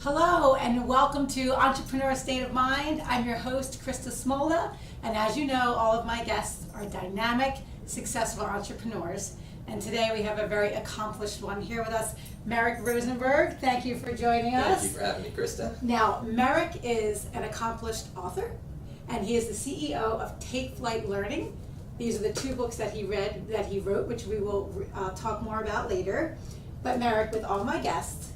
Hello and welcome to Entrepreneur State of Mind. I'm your host, Krista Smolda, and as you know, all of my guests are dynamic, successful entrepreneurs. And today we have a very accomplished one here with us, Merrick Rosenberg. Thank you for joining us. Thank you for having me, Krista. Now, Merrick is an accomplished author, and he is the CEO of Take Flight Learning. These are the two books that he wrote, which we will talk more about later. But Merrick, with all my guests,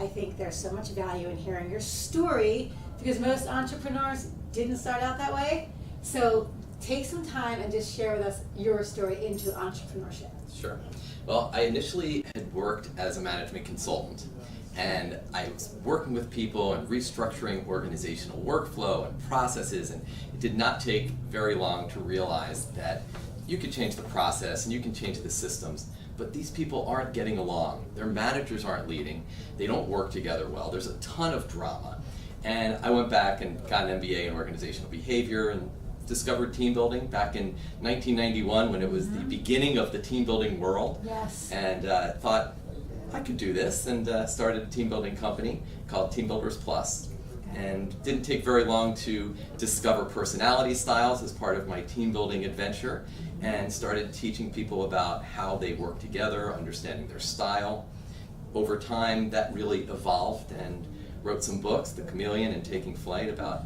I think there's so much value in hearing your story because most entrepreneurs didn't start out that way. So take some time and just share with us your story into entrepreneurship. Sure. Well, I initially had worked as a management consultant, and I was working with people and restructuring organizational workflow and processes, and it did not take very long to realize that you could change the process and you can change the systems, but these people aren't getting along. Their managers aren't leading. They don't work together well. There's a ton of drama. And I went back and got an MBA in organizational behavior and discovered team building back in 1991 when it was the beginning of the team building world. Yes. And thought I could do this, and started a team building company called Team Builders Plus. And didn't take very long to discover personality styles as part of my team building adventure, and started teaching people about how they work together, understanding their style. Over time, that really evolved, and wrote some books, The Chameleon and Taking Flight, about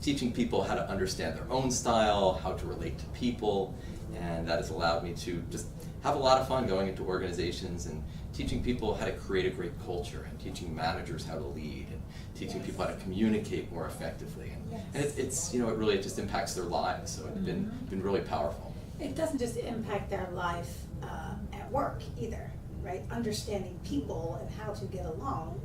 teaching people how to understand their own style, how to relate to people, and that has allowed me to just have a lot of fun going into organizations and teaching people how to create a great culture, and teaching managers how to lead, and teaching people how to communicate more effectively. And it's it really just impacts their lives, so it's been really powerful. It doesn't just impact their life at work either, right? Understanding people and how to get along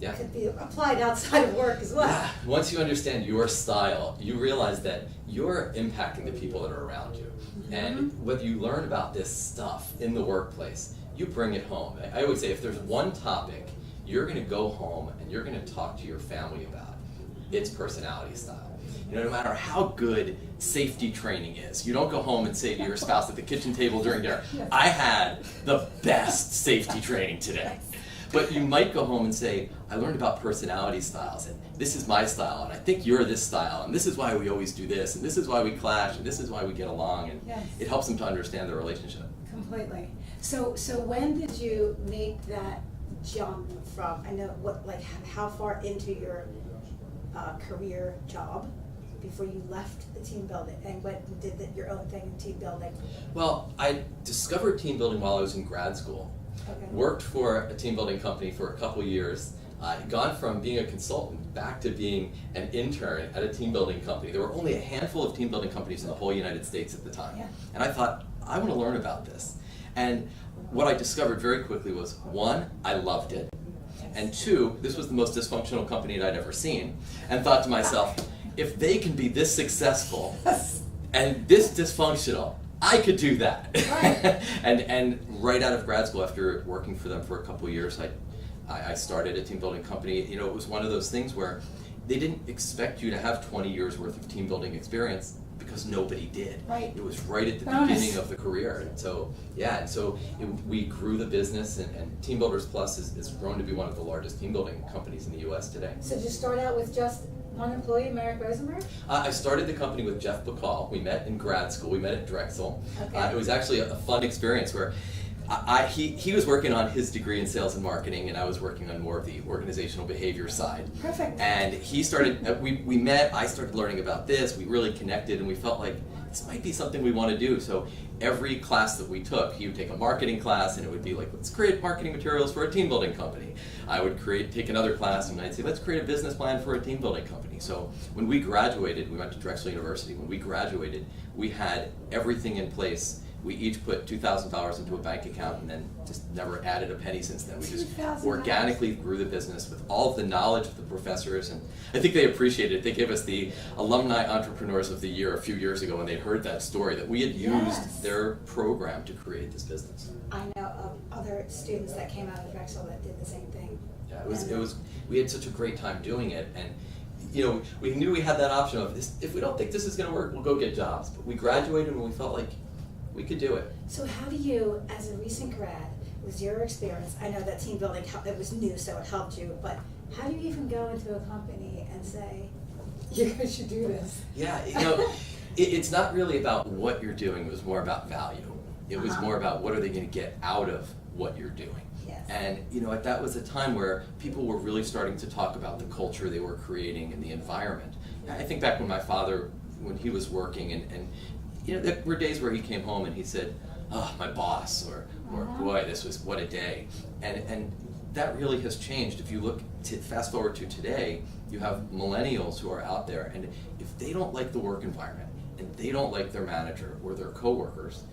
could be applied outside of work as well. Yeah. Once you understand your style, you realize that you're impacting the people that are around you. And whether you learn about this stuff in the workplace, you bring it home. I always say if there's one topic you're going to go home and you're going to talk to your family about, it's personality style. No matter how good safety training is, you don't go home and say to your spouse at the kitchen table during dinner, I had the best safety training today. But you might go home and say, I learned about personality styles, and this is my style, and I think you're this style, and this is why we always do this, and this is why we clash, and this is why we get along, and it helps them to understand their relationship. Completely. So when did you make that jump from, how far into your career job before you left the team building and went and did your own thing in team building? Well, I discovered team building while I was in grad school. Worked for a team building company for a couple years, gone from being a consultant back to being an intern at a team building company. There were only a handful of team building companies in the whole United States at the time. And I thought, I want to learn about this. And what I discovered very quickly was, one, I loved it. And two, this was the most dysfunctional company that I'd ever seen. And thought to myself, if they can be this successful and this dysfunctional, I could do that. Right. and right out of grad school, after working for them for a couple of years, I started a team building company. It was one of those things where they didn't expect you to have 20 years worth of team building experience because nobody did. Right. It was right at the beginning of the career. And so, we grew the business, and Team Builders Plus is grown to be one of the largest team building companies in the U.S. today. So did you start out with just one employee, Merrick Rosenberg? I started the company with Jeff Backal. We met in grad school. We met at Drexel. Okay. It was actually a fun experience where he was working on his degree in sales and marketing, and I was working on more of the organizational behavior side. Perfect. And he started, we met, I started learning about this, we really connected, and we felt like this might be something we want to do. So every class that we took, he would take a marketing class, and it would be like, let's create marketing materials for a team building company. I would take another class, and I'd say, let's create a business plan for a team building company. So when we graduated, we went to Drexel University. When we graduated, we had everything in place. We each put $2,000 into a bank account and then just never added a penny since then. We just organically grew the business with all of the knowledge of the professors, and I think they appreciated it. They gave us the Alumni Entrepreneurs of the Year a few years ago when they heard that story, that we had used their program to create this business. I know of other students that came out of Drexel that did the same thing. Yeah, it was. We had such a great time doing it, and we knew we had that option of this. If we don't think this is going to work, we'll go get jobs. But we graduated and we felt like we could do it. So how do you, as a recent grad, it was your experience. I know that team building, it was new, so it helped you, but how do you even go into a company and say, you guys should do this? Yeah, it's not really about what you're doing, it was more about value. It was more about what are they going to get out of what you're doing. Yes. And that was a time where people were really starting to talk about the culture they were creating and the environment. I think back when my father, when he was working, and there were days where he came home and he said, "Oh, my boss," or "Boy, what a day." And that really has changed. If you look fast forward to today, you have millennials who are out there, and if they don't like the work environment and they don't like their manager or their coworkers,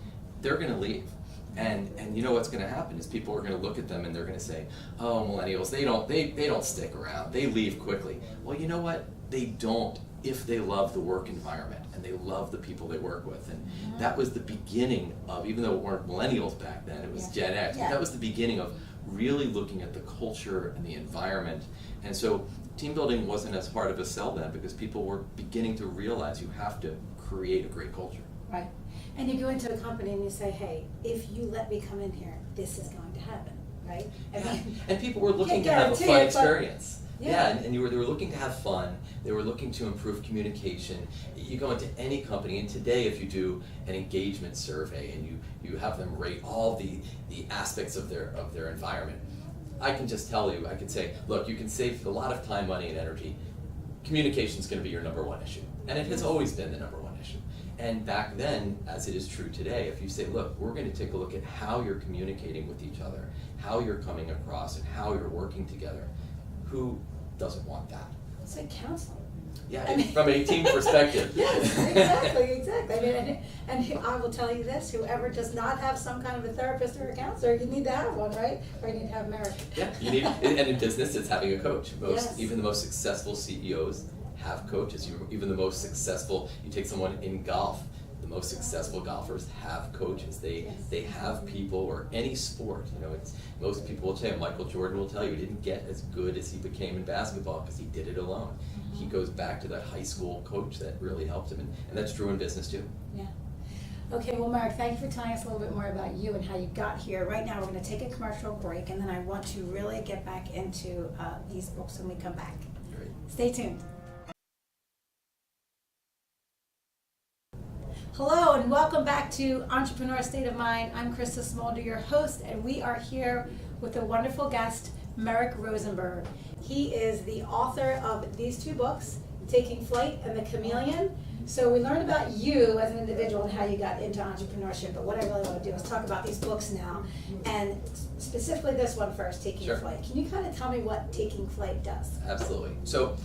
they're going to leave. And you know what's going to happen is people are going to look at them and they're going to say, "Oh, millennials, they don't stick around. They leave quickly." Well, you know what? They don't if they love the work environment and they love the people they work with. And that was the beginning of, even though it weren't millennials back then, it was Gen X, but that was the beginning of really looking at the culture and the environment. And so team building wasn't as hard of a sell then because people were beginning to realize you have to create a great culture. Right. And you go into a company and you say, "Hey, if you let me come in here, this is going to happen," right? And people were looking to have a fun experience. And they were looking to have fun. They were looking to improve communication. You go into any company, and today if you do an engagement survey and you have them rate all the aspects of their environment, I can just tell you, I can say, look, you can save a lot of time, money, and energy. Communication is going to be your number one issue, and it has always been the number one issue. And back then, as it is true today, if you say, look, we're going to take a look at how you're communicating with each other, how you're coming across, and how you're working together, who doesn't want that? It's like counseling. Yeah, from a team perspective. Yes, exactly. I mean, and I will tell you this, whoever does not have some kind of a therapist or a counselor, you need to have one, right? Or you need to have Merrick. Yeah, you need, and in business, it's having a coach. Even the most successful CEOs have coaches. Even the most successful, you take someone in golf, the most successful golfers have coaches. They have people, or any sport. Most people will say, Michael Jordan will tell you, he didn't get as good as he became in basketball because he did it alone. He goes back to that high school coach that really helped him, and that's true in business too. Yeah. Okay, well, Merrick, thank you for telling us a little bit more about you and how you got here. Right now, we're going to take a commercial break, and then I want to really get back into these books when we come back. Great. Stay tuned. Hello and welcome back to Entrepreneur State of Mind. I'm Krista Smolda, your host, and we are here with a wonderful guest, Merrick Rosenberg. He is the author of these two books, Taking Flight and The Chameleon. So we learned about you as an individual and how you got into entrepreneurship, but what I really want to do is talk about these books now, and specifically this one first, Taking Flight. Can you kind of tell me what Taking Flight does? Absolutely. So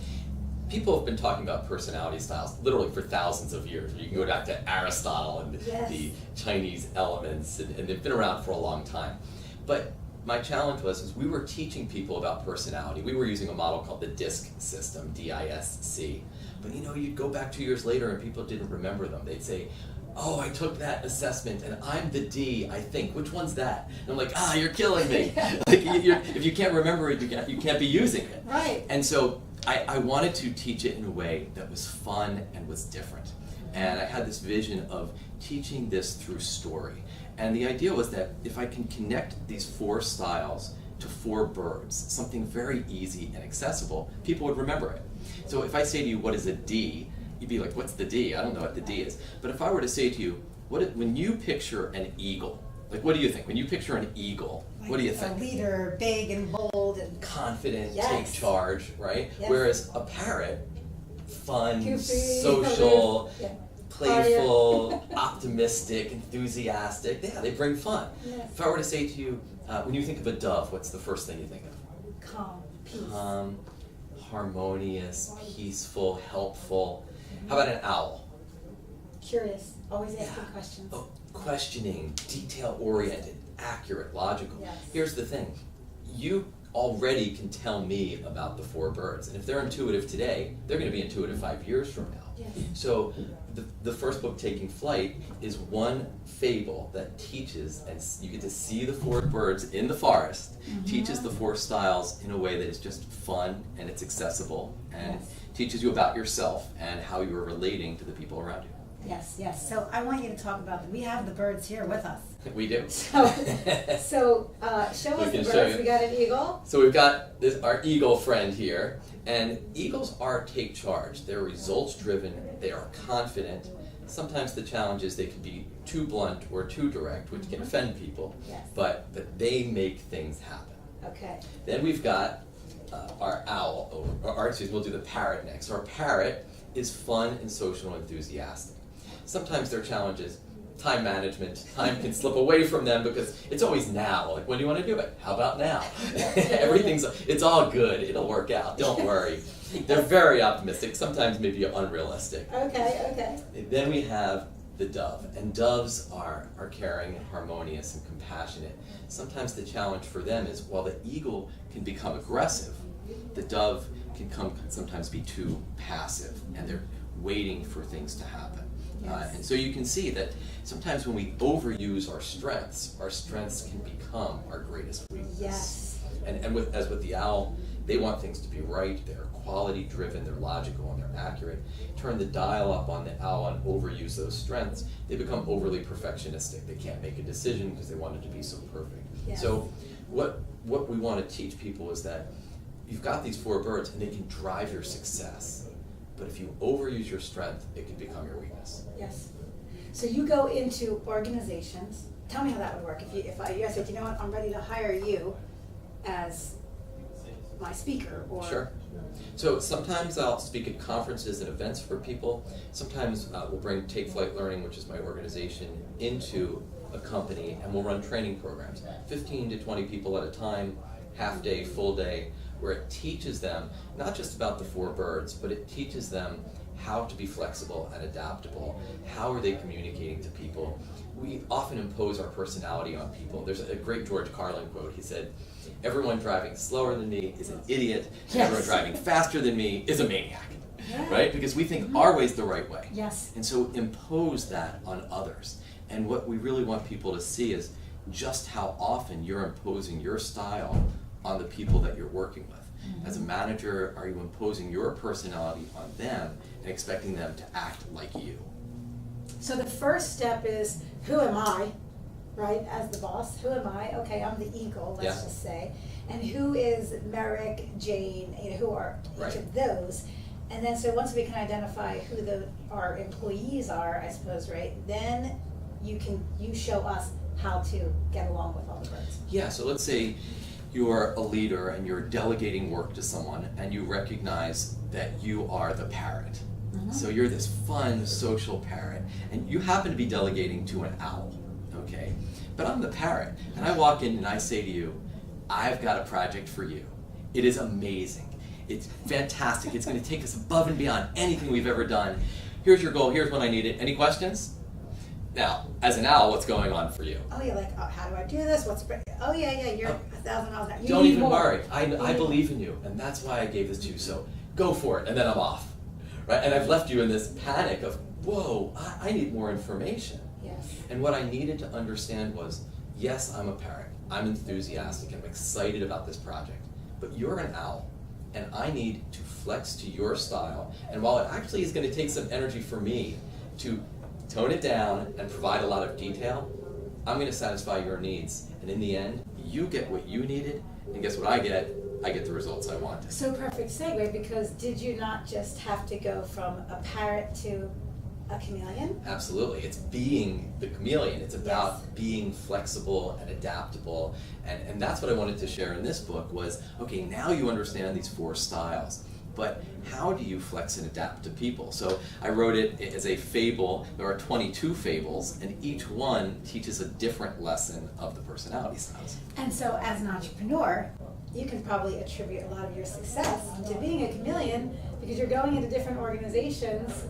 people have been talking about personality styles literally for thousands of years. You can go back to Aristotle and the Chinese elements, and they've been around for a long time. But my challenge was we were teaching people about personality. We were using a model called the DISC system, D-I-S-C. But you'd go back 2 years later and people didn't remember them. They'd say, "Oh, I took that assessment and I'm the D, I think. Which one's that?" And I'm like, you're killing me. If you can't remember it, you can't be using it. Right. And so I wanted to teach it in a way that was fun and was different. And I had this vision of teaching this through story. And the idea was that if I can connect these 4 styles to 4 birds, something very easy and accessible, people would remember it. So if I say to you, what is a D? You'd be like, what's the D? I don't know what the D is. But if I were to say to you, when you picture an eagle, what do you think? When you picture an eagle, what do you think? A leader, big and bold and confident, take charge, right? Yes. Whereas a parrot, fun, goofy, social, playful, optimistic, enthusiastic, they bring fun. Yes. If I were to say to you, when you think of a dove, what's the first thing you think of? Calm, peace. Calm, harmonious, peaceful, helpful. How about an owl? Curious, always asking questions. Oh, questioning, detail-oriented, accurate, logical. Yes. Here's the thing. You already can tell me about the 4 birds. And if they're intuitive today, they're going to be intuitive 5 years from now. Yes. So the first book, Taking Flight, is one fable that teaches, and you get to see the 4 birds in the forest, teaches the 4 styles in a way that is just fun and it's accessible, and teaches you about yourself and how you are relating to the people around you. Yes. So I want you to talk about, we have the birds here with us. We do. So show us the can show birds. you. We got an eagle. So we've got our eagle friend here, and eagles are take charge. They're results driven, they are confident. Sometimes the challenge is they can be too blunt or too direct, which can offend people, Yes. but they make things happen. Okay. Then we've got our owl, we'll do the parrot next. Our parrot is fun and social and enthusiastic. Sometimes their challenge is time management. Time can slip away from them because it's always now. Like, when do you want to do it? How about now? It's all good. It'll work out. Don't worry. They're very optimistic, sometimes maybe unrealistic. Okay. Then we have the dove, and doves are caring and harmonious and compassionate. Sometimes the challenge for them is, while the eagle can become aggressive, the dove can sometimes be too passive, and they're waiting for things to happen. Yes. And so you can see that sometimes when we overuse our strengths can become our greatest weakness. Yes. And as with the owl, they want things to be right, they're quality driven, they're logical, and they're accurate. Turn the dial up on the owl and overuse those strengths, they become overly perfectionistic. They can't make a decision because they want it to be so perfect. Yes. So what we want to teach people is that you've got these 4 birds and they can drive your success. But if you overuse your strength, it can become your weakness. Yes. So you go into organizations. Tell me how that would work. If you said, you know what, I'm ready to hire you as my speaker, or Sure. So sometimes I'll speak at conferences and events for people. Sometimes we'll bring Take Flight Learning, which is my organization, into a company, and we'll run training programs, 15 to 20 people at a time, half day, full day, where it teaches them not just about the 4 birds, but it teaches them how to be flexible and adaptable. How are they communicating to people? We often impose our personality on people. There's a great George Carlin quote. He said, "Everyone driving slower than me is an idiot, and Yes. everyone driving faster than me is a maniac." Yeah. Right? Because we think our way's the right way. Yes. And so impose that on others. And what we really want people to see is just how often you're imposing your style on the people that you're working with. Mm-hmm. As a manager, are you imposing your personality on them and expecting them to act like you? So the first step is, who am I, right, as the boss? Who am I? Okay, I'm the eagle, let's Yeah. just say. And who is Merrick, Jane, who are each Right. of those? And then, so once we can identify who our employees are, I suppose, right, then you show us how to get along with all the birds. Yeah, so let's say you're a leader and you're delegating work to someone and you recognize that you are the parrot. Mm-hmm. So you're this fun social parrot and you happen to be delegating to an owl, okay? But I'm the parrot and I walk in and I say to you, "I've got a project for you. It is amazing. It's fantastic. It's going to take us above and beyond anything we've ever done. Here's your goal. Here's when I need it. Any questions?" Now, as an owl, what's going on for you? Oh, you're like, oh, how do I do this? You're 1,000 miles an hour. You Don't need even more. worry. I believe in you, and that's why I gave this to you. So go for it, and then I'm off, right? And I've left you in this panic of, whoa, I need more information. Yes. And what I needed to understand was, yes, I'm a parrot. I'm enthusiastic. I'm excited about this project. But you're an owl, and I need to flex to your style. And while it actually is going to take some energy for me to tone it down and provide a lot of detail, I'm going to satisfy your needs. And in the end, you get what you needed, and guess what I get? I get the results I wanted. So perfect segue, because did you not just have to go from a parrot to a chameleon? Absolutely. It's being the chameleon. It's about Yes. being flexible and adaptable. And that's what I wanted to share in this book was, okay, now you understand these 4 styles. But how do you flex and adapt to people? So I wrote it as a fable. There are 22 fables, and each one teaches a different lesson of the personality styles. And so as an entrepreneur, you can probably attribute a lot of your success to being a chameleon, because you're going into different organizations,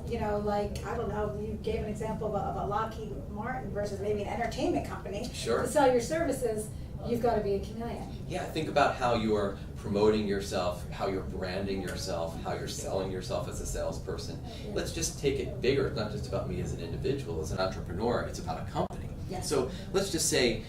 like, I don't know, you gave an example of a Lockheed Martin versus maybe an entertainment company. Sure. To sell your services, you've got to be a chameleon. Yeah, think about how you're promoting yourself, how you're branding yourself, how you're selling yourself as a salesperson. Let's just take it bigger. It's not just about me as an individual, as an entrepreneur, it's about a company. Yes. So let's just say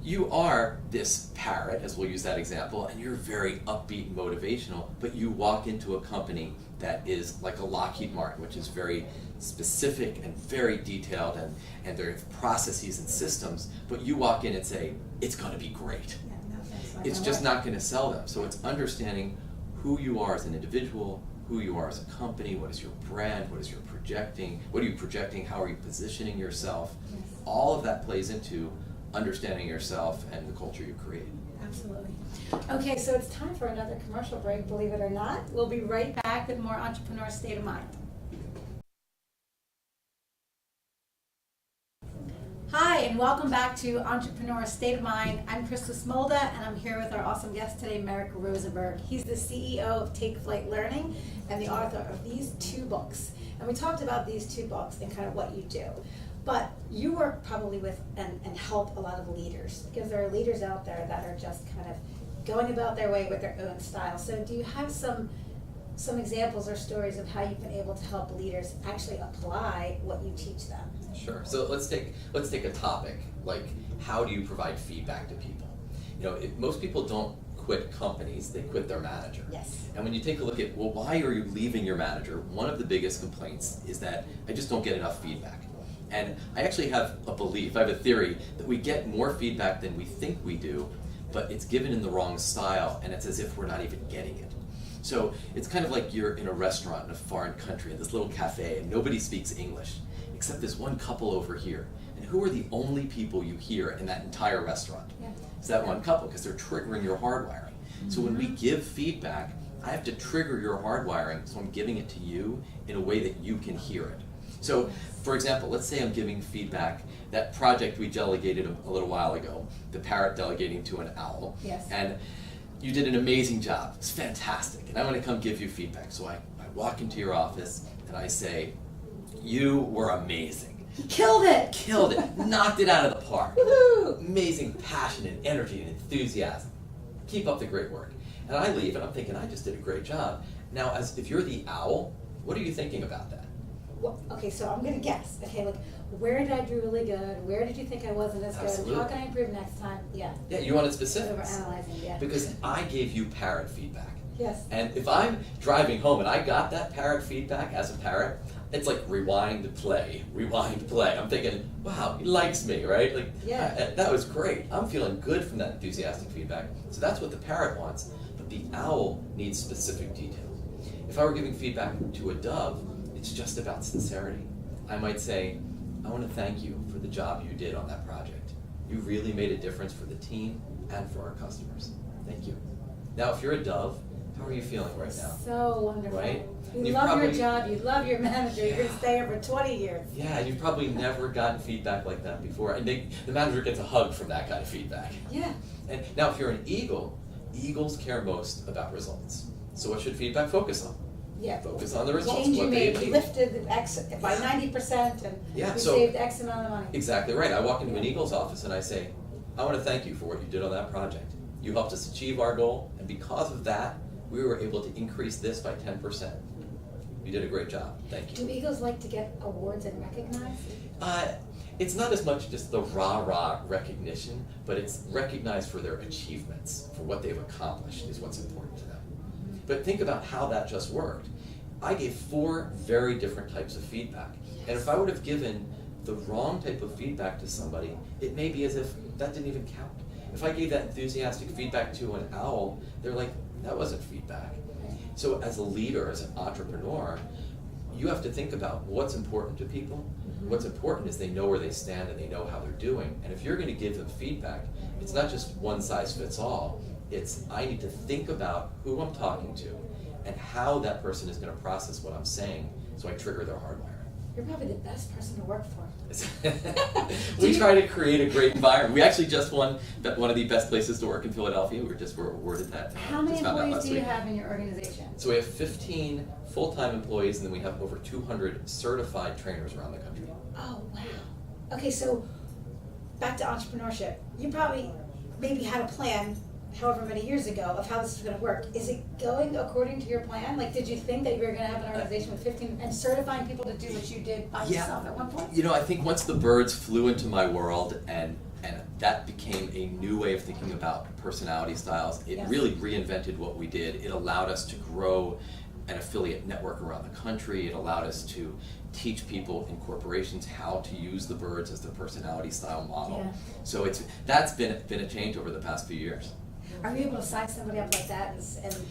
you are this parrot, as we'll use that example, and you're very upbeat and motivational, but you walk into a company that is like a Lockheed Martin, which is very specific and very detailed, and there are processes and systems, but you walk in and say, it's going to be great. Yeah, no, that's not It's gonna just work. not going to sell them. So it's understanding who you are as an individual, who you are as a company, what is your brand, what is your projecting, what are you projecting, how are you positioning yourself. Yes. All of that plays into understanding yourself and the culture you create. Absolutely. Okay, so it's time for another commercial break, believe it or not. We'll be right back with more Entrepreneur State of Mind. Hi, and welcome back to Entrepreneur State of Mind. I'm Krista Smolda, and I'm here with our awesome guest today, Merrick Rosenberg. He's the CEO of Take Flight Learning and the author of these 2 books. And we talked about these 2 books and kind of what you do. But you work probably with and help a lot of leaders, because there are leaders out there that are just kind of going about their way with their own style. So do you have some examples or stories of how you've been able to help leaders actually apply what you teach them? Sure. So let's take a topic like, how do you provide feedback to people? You know, most people don't quit companies, they quit their manager. Yes. And when you take a look at, well, why are you leaving your manager? One of the biggest complaints is that I just don't get enough feedback. And I actually have a belief, I have a theory, that we get more feedback than we think we do, but it's given in the wrong style, and it's as if we're not even getting it. So it's kind of like you're in a restaurant in a foreign country, in this little cafe, and nobody speaks English, except this one couple over here. And who are the only people you hear in that entire restaurant? Yeah. It's that one couple, because they're triggering your hardwiring. So when we give feedback, I have to trigger your hardwiring, so I'm giving it to you in a way that you can hear it. So, for example, let's say I'm giving feedback, that project we delegated a little while ago, the parrot delegating to an owl. Yes. And you did an amazing job. It's fantastic. And I want to come give you feedback. So I walk into your office and I say, you were amazing. Killed it! Killed it. Knocked it out of the park. Woohoo! Amazing passion and energy and enthusiasm. Keep up the great work. And I leave and I'm thinking, I just did a great job. Now, if you're the owl, what are you thinking about that? Well, okay, so I'm gonna guess. Okay, like, where did I do really good? Where did you think I wasn't as good? Absolutely. How can I improve next time? Yeah. Yeah, you wanted specifics. Overanalyzing, yeah. Because I gave you parrot feedback. Yes. And if I'm driving home and I got that parrot feedback as a parrot, it's like rewind, play. I'm thinking, wow, he likes me, right? Like, Yeah. that was great. I'm feeling good from that enthusiastic feedback. So that's what the parrot wants, but the owl needs specific detail. If I were giving feedback to a dove, it's just about sincerity. I might say, I want to thank you for the job you did on that project. You really made a difference for the team and for our customers. Thank you. Now, if you're a dove, how are you feeling right now? So wonderful. Right? You You've love your probably- job, you love your manager, you're gonna stay here for 20 years. Yeah, and you've probably never gotten feedback like that before. And the manager gets a hug from that kind of feedback. Yeah. And now, if you're an eagle, eagles care most about results. So what should feedback focus on? Yeah. Focus on the results. Change you what made, they you achieved. lifted X by 90% and Yeah, you so- saved X amount of money. Exactly right. I walk into an Eagles office and I say, I want to thank you for what you did on that project. You helped us achieve our goal, and because of that, we were able to increase this by 10%. You did a great job. Thank you. Do eagles like to get awards and recognized? It's not as much just the rah-rah recognition, but it's recognized for their achievements, for what they've accomplished is what's important to them. But think about how that just worked. I gave 4 very different types of feedback. And if I would have given the wrong type of feedback to somebody, it may be as if that didn't even count. If I gave that enthusiastic feedback to an owl, they're like, that wasn't feedback. So as a leader, as an entrepreneur, you have to think about what's important to people. What's important is they know where they stand and they know how they're doing. And if you're going to give them feedback, it's not just one size fits all. It's, I need to think about who I'm talking to and how that person is going to process what I'm saying, so I trigger their hardwiring. You're probably the best person to work for. We try to create a great environment. We actually just won one of the best places to work in Philadelphia. We were awarded that. How many just found out employees last do you week. have in your organization? So we have 15 full-time employees, and then we have over 200 certified trainers around the country. Oh, wow. Okay, so back to entrepreneurship. You probably maybe had a plan however many years ago of how this is going to work. Is it going according to your plan? Like, did you think that you were going to have an organization with 15 and certifying people to do what you did by yourself at one point? You know, I think once the birds flew into my world and that became a new way of thinking about personality styles. It Yes. really reinvented what we did. It allowed us to grow an affiliate network around the country. It allowed us to teach people in corporations how to use the birds as their personality style model. Yeah. So that's been a change over the past few years. Are you able to sign somebody up like that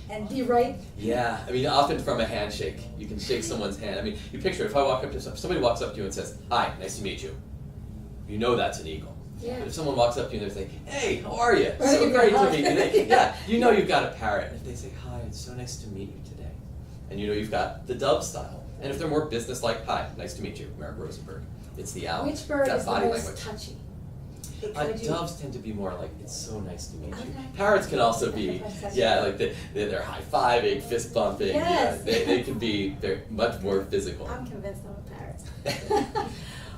and be right? Yeah, I mean, often from a handshake, you can shake someone's hand. I mean, you picture if I walk up to somebody walks up to you and says, "Hi, nice to meet you." You know that's an eagle. Yeah. But if someone walks up to you and they say, "Hey, how are you? Right, So you great go, to meet you." "Hi." Yeah, you know you've got a parrot. And if they say, "Hi, it's so nice to meet you today," and you know you've got the dove style. And if they're more business-like, "Hi, nice to meet you, Merrick Rosenberg." It's the owl. Which bird That is the body most language. touchy? Could you- Doves tend to be more like, "It's so nice to meet you." Okay. Parrots can also be, That's touchy. yeah, like they're high-fiving, fist-bumping. Yes. Yeah, they can be, they're much more physical. I'm convinced I'm a parrot.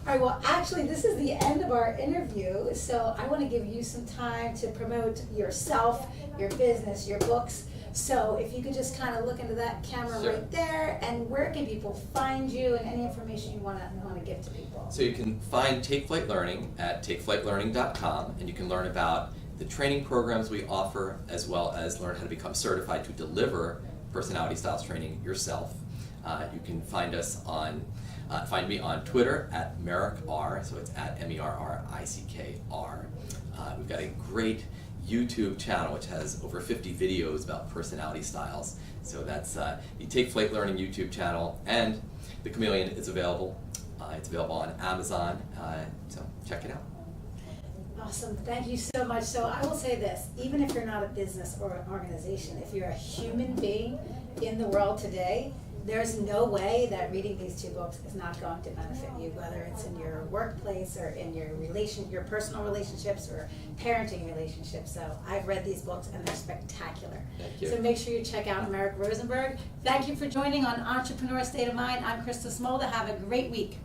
All right, well, actually, this is the end of our interview, so I want to give you some time to promote yourself, your business, your books. So if you could just kind of look into that camera Sure. right there, and where can people find you, and any information you want to give to people? So you can find Take Flight Learning at takeflightlearning.com, and you can learn about the training programs we offer, as well as learn how to become certified to deliver personality styles training yourself. You can find me on Twitter at Merrick R, so it's at MERRICKR. We've got a great YouTube channel which has over 50 videos about personality styles. So that's the Take Flight Learning YouTube channel, and The Chameleon is available. It's available on Amazon, so check it out. Awesome, thank you so much. So I will say this, even if you're not a business or an organization, if you're a human being in the world today, there's no way that reading these two books is not going to benefit you, whether it's in your workplace or in your personal relationships or parenting relationships. So I've read these books and they're spectacular. Thank you. So make sure you check out Merrick Rosenberg. Thank you for joining on Entrepreneur State of Mind. I'm Krista Smolda. Have a great week.